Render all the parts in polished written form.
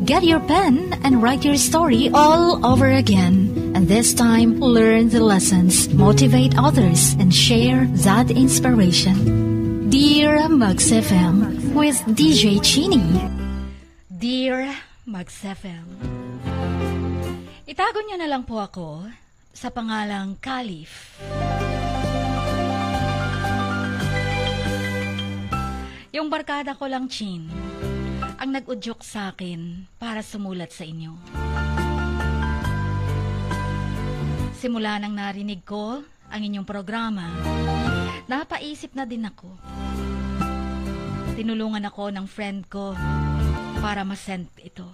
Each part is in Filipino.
Get your pen and write your story all over again. And this time, learn the lessons, motivate others, and share that inspiration. Dear Mugs FM with DJ Chini. Dear Mugs FM, itago niyo na lang po ako sa pangalang Caliph. Yung barkada ko lang, Chin, ang nag-udyok sa akin para sumulat sa inyo. Simula nang narinig ko ang inyong programa, napaisip na din ako. Tinulungan ako ng friend ko para masend ito.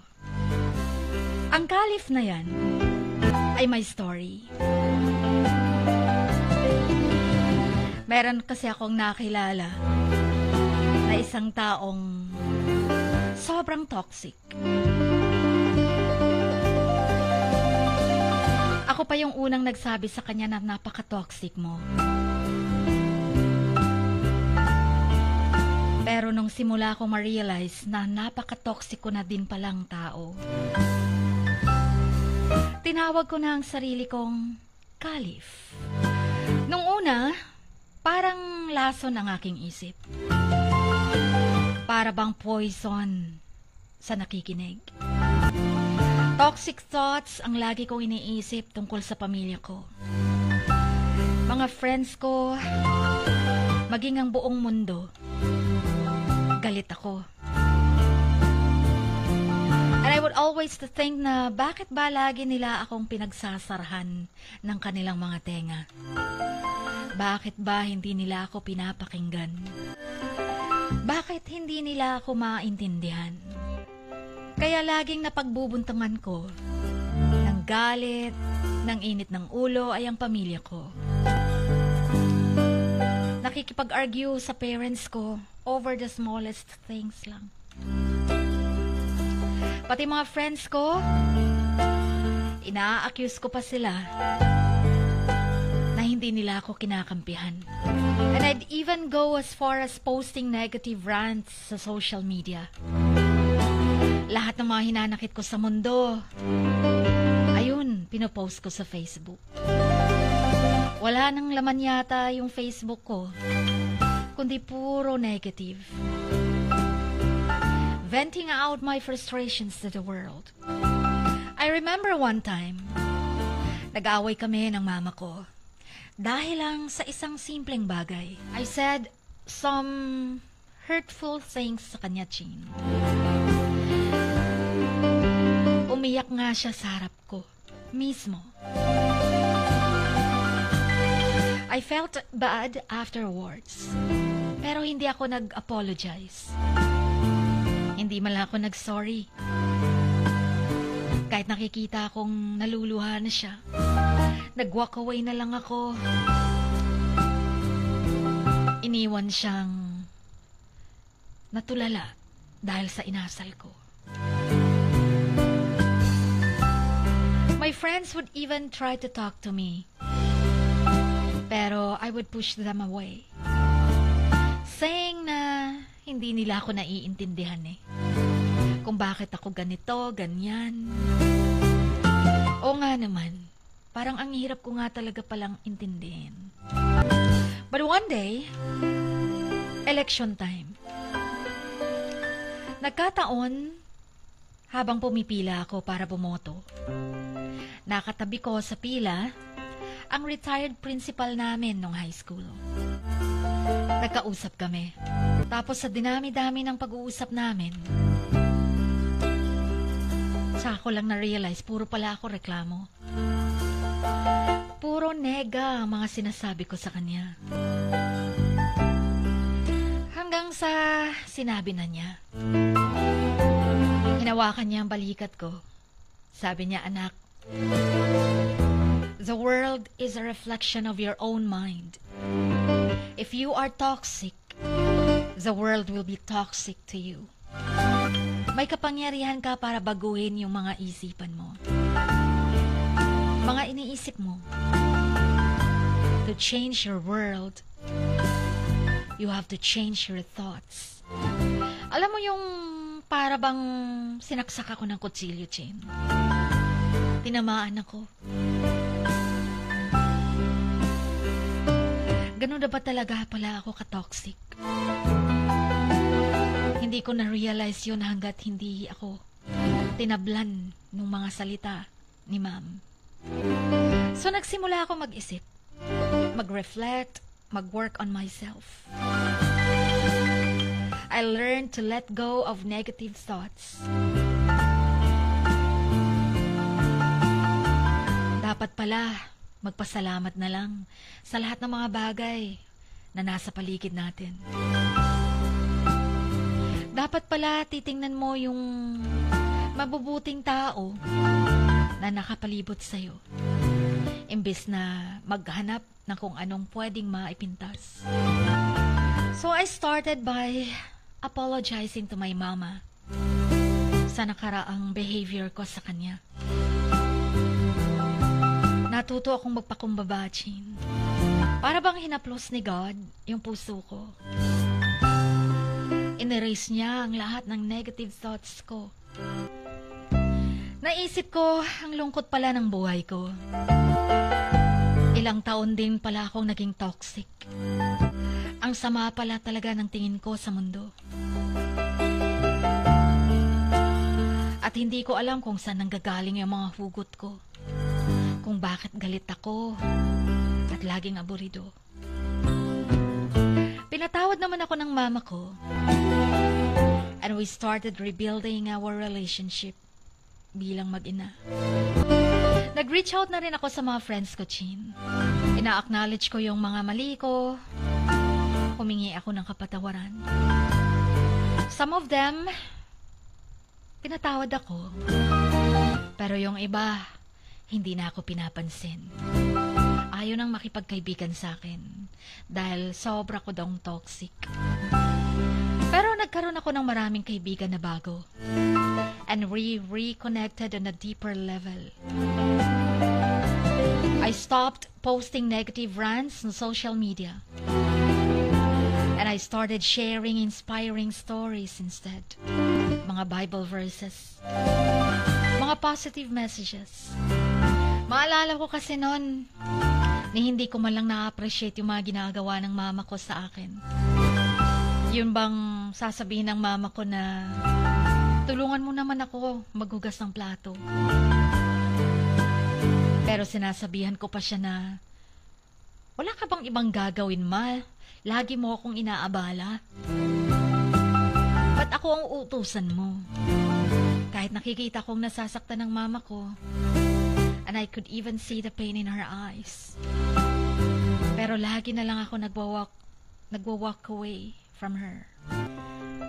Ang Caliph na yan ay may story. Meron kasi akong nakilala na isang taong sobrang toxic. Ako pa yung unang nagsabi sa kanya na napaka-toxic mo. Pero nung simula ko ma-realize na napaka-toxic ko na din palang tao, tinawag ko na ang sarili kong Caliph. Nung una, parang lason ang aking isip. Para bang poison sa nakikinig. Toxic thoughts ang lagi kong iniisip tungkol sa pamilya ko. Mga friends ko, maging ang buong mundo. Galit ako. And I would always think na bakit ba lagi nila akong pinagsasarahan ng kanilang mga tenga? Bakit ba hindi nila ako pinapakinggan? Bakit hindi nila ako maintindihan? Kaya laging napagbubuntungan ko ng galit, ng init ng ulo ay ang pamilya ko. Nakikipag-argue sa parents ko over the smallest things lang. Pati mga friends ko, ina-accuse ko pa sila na hindi nila ako kinakampihan. And I'd even go as far as posting negative rants sa social media. Lahat ng mga hinanakit ko sa mundo, ayun, pinopost ko sa Facebook. Wala nang laman yata yung Facebook ko, kundi puro negative. Venting out my frustrations to the world. I remember one time, nag-away kami ng mama ko dahil lang sa isang simpleng bagay. I said some hurtful things sa kanya, Chin. Umiyak nga siya sa harap ko, mismo. I felt bad afterwards, pero hindi ako nag-apologize. Hindi man lang ako nag-sorry. Kahit nakikita akong naluluha na siya, nag-walk away na lang ako. Iniwan siyang natulala dahil sa inasal ko. My friends would even try to talk to me, pero I would push them away, saying na hindi nila ako naiintindihan kung bakit ako ganito, ganyan. O nga naman, parang ang hirap ko nga talaga palang intindihin. But one day, election time. Nagkataon, habang pumipila ako para bumoto, nakatabi ko sa pila ang retired principal namin nung high school. Nagkausap kami. Tapos sa dinami-dami ng pag-uusap namin, saka ko lang na-realize, puro pala ako reklamo. Puro nega ang mga sinasabi ko sa kanya. Hanggang sa sinabi na niya. Hinawakan niya ang balikat ko. Sabi niya, anak, the world is a reflection of your own mind. If you are toxic, the world will be toxic to you. May kapangyarihan ka para baguhin yung mga isipan mo. Mga iniisip mo. To change your world, you have to change your thoughts. Alam mo yung para bang sinaksak ako ng kutsilyo, Chin. Tinamaan ako. Ganun na ba talaga pala ako ka-toxic? Hindi ko na-realize yun hanggat hindi ako tinablan ng mga salita ni Ma'am. So nagsimula ako mag-isip, mag-reflect, mag-work on myself. I learned to let go of negative thoughts. Dapat pala magpasalamat na lang sa lahat ng mga bagay na nasa paligid natin. Dapat pala titingnan mo yung mabubuting tao na nakapalibot sa'yo, imbes na maghanap ng kung anong pwedeng maipintas. So I started by apologizing to my mama sa nakaraang behavior ko sa kanya. Natuto akong magpakumbaba, Chin. Para bang hinaplos ni God yung puso ko. Inerase niya ang lahat ng negative thoughts ko. Naisip ko, ang lungkot pala ng buhay ko. Ilang taon din pala akong naging toxic. Ang sama pala talaga ng tingin ko sa mundo. At hindi ko alam kung saan nanggagaling yung mga hugot ko. Kung bakit galit ako at laging aburido. Pinatawad naman ako ng mama ko. And we started rebuilding our relationship bilang mag-ina. Nag-reach out na rin ako sa mga friends ko, Chin. Ina-acknowledge ko yung mga mali ko. Humingi ako ng kapatawaran. Some of them, pinatawad ako. Pero yung iba, hindi na ako pinapansin. Ayaw nang makipagkaibigan sa akin dahil sobra ko daw toxic. Pero nagkaroon ako ng maraming kaibigan na bago. And we reconnected on a deeper level. I stopped posting negative rants on social media. And I started sharing inspiring stories instead. Mga Bible verses. Mga positive messages. Maalala ko kasi noon, hindi ko man lang na-appreciate yung mga ginagawa ng mama ko sa akin. Yun bang sasabihin ng mama ko na, tulungan mo naman ako maghugas ng plato. Pero sinasabihan ko pa siya na, wala ka bang ibang gagawin, ma? Lagi mo akong inaabala. Ba't ako ang utusan mo? Kahit nakikita kong nasasaktan ng mama ko, and I could even see the pain in her eyes. Pero lagi na lang ako nagwa-walk away from her.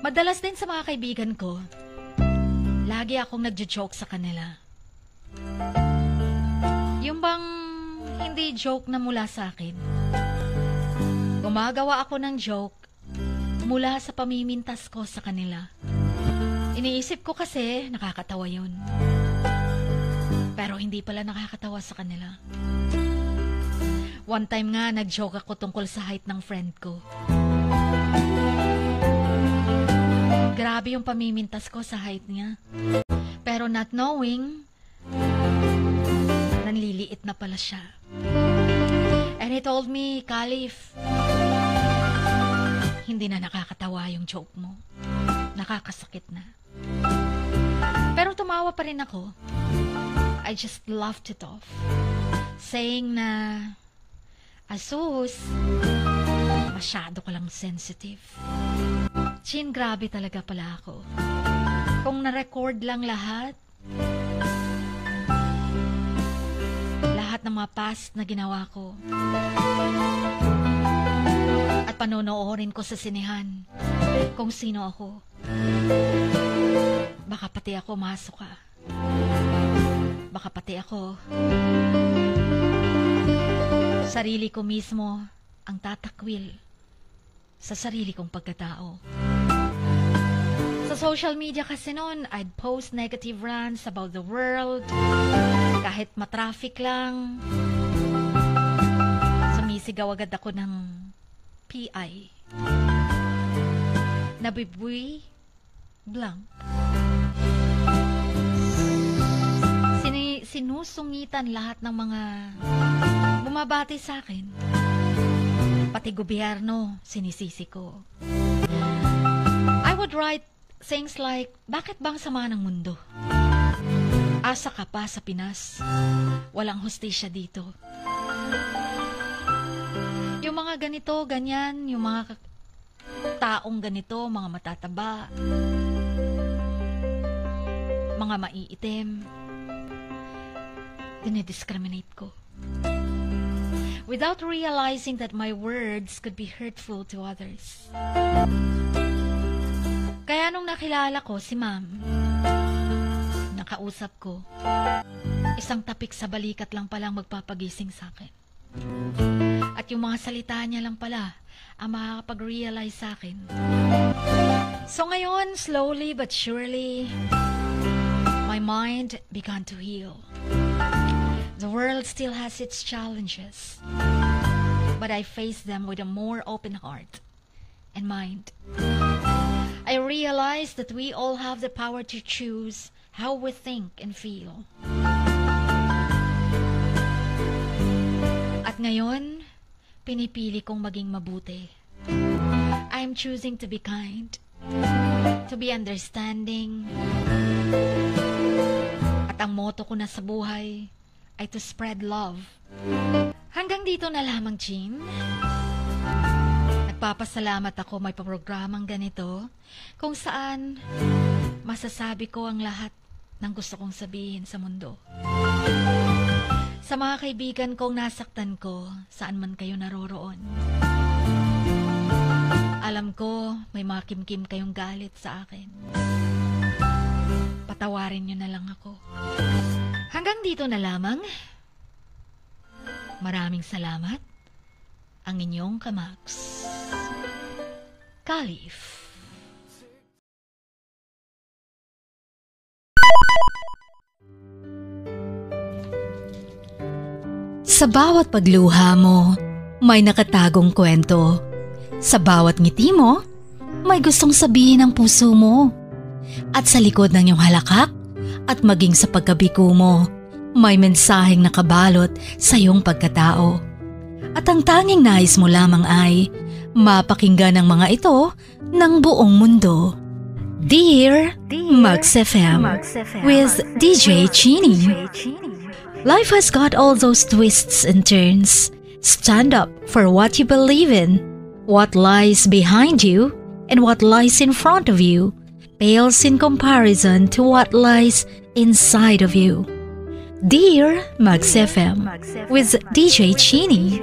Madalas din sa mga kaibigan ko, lagi akong nagjo-joke sa kanila. Yung bang hindi joke na mula sa akin. Gumagawa ako ng joke mula sa pamimintas ko sa kanila. Iniisip ko kasi nakakatawa yun. Pero hindi pala nakakatawa sa kanila. One time nga, nag-joke ako tungkol sa height ng friend ko. Grabe yung pamimintas ko sa height niya. Pero not knowing, nanliliit na pala siya. And he told me, Caliph, hindi na nakakatawa yung joke mo. Nakakasakit na. Pero tumawa pa rin ako. I just laughed it off. Saying na, Asus, masyado ka lang sensitive. Chin, grabe talaga pala ako. Kung na-record lang lahat ng mga past na ginawa ko, at panonoorin ko sa sinehan kung sino ako, baka pati ako masuka. Baka pati ako sarili ko mismo ang tatakwil sa sarili kong pagkatao. Sa social media kasi noon, I'd post negative rants about the world. Kahit matraffic lang, sumisigaw agad ako ng PI. Nabibuy blank. Sinusungitan lahat ng mga bumabati sa akin. Pati gobyerno, sinisisi ko. I would write things like, bakit bang sama ng mundo? Asa ka pa sa Pinas. Walang hustisya dito. Yung mga ganito, ganyan, yung mga taong ganito, mga matataba, mga maiitim, dinidiscriminate ko. Without realizing that my words could be hurtful to others. Kaya nung nakilala ko si Ma'am, nakausap ko, isang tapik sa balikat lang palang magpapagising sa akin. At yung mga salita niya lang pala ang makakapag-realize sa akin. So ngayon, slowly but surely, my mind began to heal. The world still has its challenges, but I face them with a more open heart and mind. I realize that we all have the power to choose how we think and feel. At ngayon, pinipili kong maging mabuti. I'm choosing to be kind, to be understanding. At ang motto ko na sa buhay ay to spread love. Hanggang dito na lamang, Jean. Nagpapasalamat ako may programang ganito kung saan masasabi ko ang lahat ng gusto kong sabihin sa mundo. Sa mga kaibigan kong nasaktan ko, saan man kayo naroroon. Alam ko, may mga kimkim kayong galit sa akin. Patawarin niyo na lang ako. Hanggang dito na lamang. Maraming salamat. Ang inyong Kamax. Caliph. Sa bawat pagluha mo, may nakatagong kwento. Sa bawat ngiti mo, may gustong sabihin ang puso mo. At sa likod ng iyong halakak at maging sa pagkabiko mo, may mensaheng nakabalot sa iyong pagkatao. At ang tanging nais mo lamang ay mapakinggan ang mga ito ng buong mundo. Dear Max FM with DJ Chini. Life has got all those twists and turns. Stand up for what you believe in. What lies behind you and what lies in front of you pales in comparison to what lies inside of you. Dear Max FM with DJ Chini.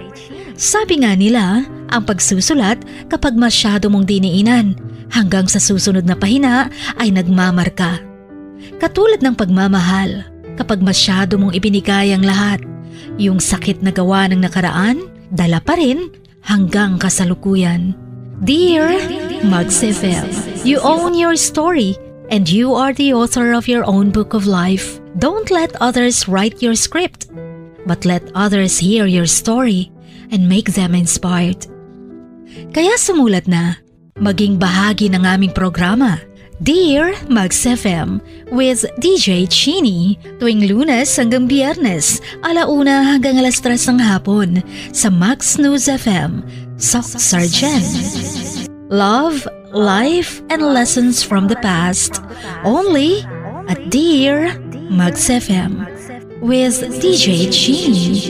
Sabi nga nila, ang pagsusulat kapag masyado mong diniinan hanggang sa susunod na pahina ay nagmamarka. Katulad ng pagmamahal, kapag masyado mong ibinigay ang lahat, yung sakit na gawa ng nakaraan, dala pa rin hanggang kasalukuyan. Dear Max FM, you own your story and you are the author of your own book of life. Don't let others write your script, but let others hear your story and make them inspired. Kaya sumulat na, maging bahagi ng aming programa. Dear Max FM with DJ Chini, tuwing Lunes hanggang Biyernes, 1:00 hanggang 3:00 ng hapon sa Max News FM, Sock Sargent. Love, life, and lessons from the past, only at Dear Max FM with DJ Chini.